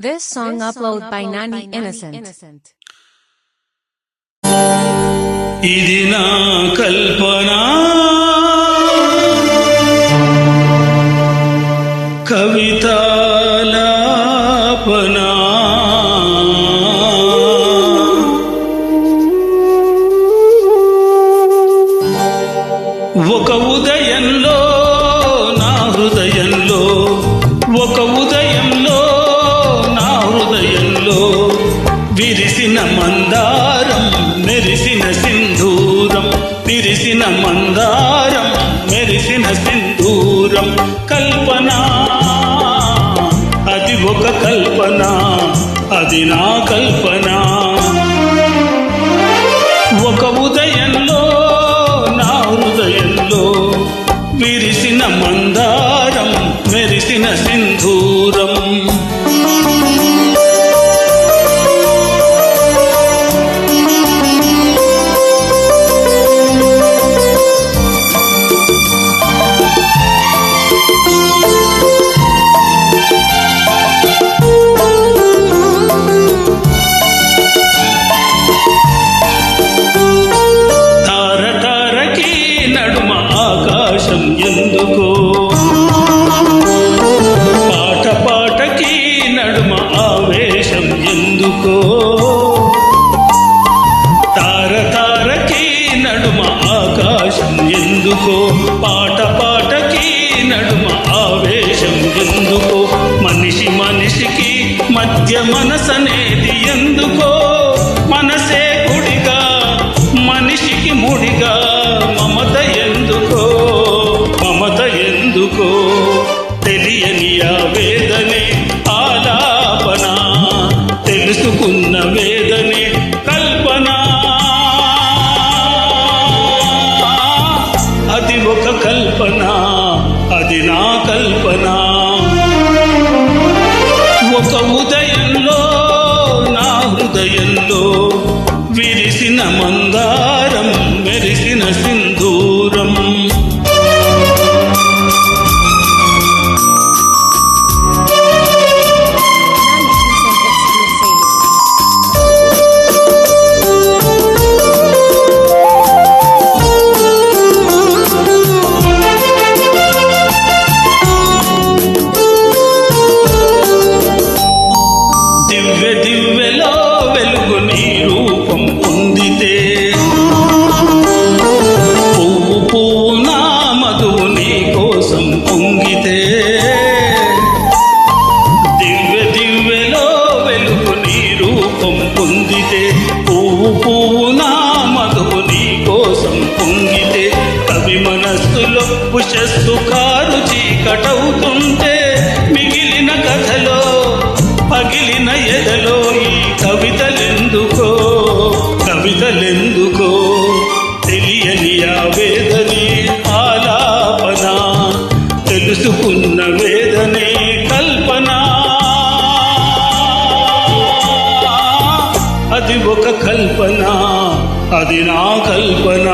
This song upload by Nani Innocent. ఇది నా కల్పన కవితాలాపన ఒక ఉదయంలో నా హృదయంలో ఒక ఉదయంలో నా హృదయంలో విరిసిన మందారం మెరిసిన సింధూరం విరిసిన మందారం మెరిసిన సింధూరం కల్పన అది ఒక కల్పన అది నా కల్పన ఒక ఉదయంలో నా హృదయంలో విరిసిన మందారం మెరిసిన సింధూరం ఎందుకో పాట పాటకి నడుమ ఆవేశం ఎందుకో తార తారకి నడుమ ఆకాశం ఎందుకో పాట పాటకి నడుమ ఆవేశం ఎందుకో మనిషి మనిషికి మధ్య మనసనేది ఎందుకో మనసే గుడిగా మనిషికి ముడిగా మమత ఎందుకో మమత ఎందుకో తెలియని ఆ వేదనే ఆలాపన తెలుసుకున్న వేదనే కల్పన అది ఒక కల్పన అది నా కల్పన ఒక ఉదయంలో నా హృదయంలో విరిసిన మందారం మెరిసిన సింధూరం దివ్వెలో వెలుగు నీ రూపం పొందితే పువ్వు పువ్వు నా మధువు నీ కోసం పొంగితే దివ్వెలో వెలుగు నీ రూపం పొందితే పువ్వు పువ్వు నా మధువు నీ కోసం పొంగితే కవి మనస్సులో ఉషస్సు కారు చీకటవుతుంటే మిగిలిన కథలో పగిలిన ఎదలో ఈ కవితలెందుకో కవితలెందుకో తెలియని ఆ వేదనే ఆలాపన తెలుసుకున్న వేదనే కల్పన అది ఒక కల్పన అది నా కల్పన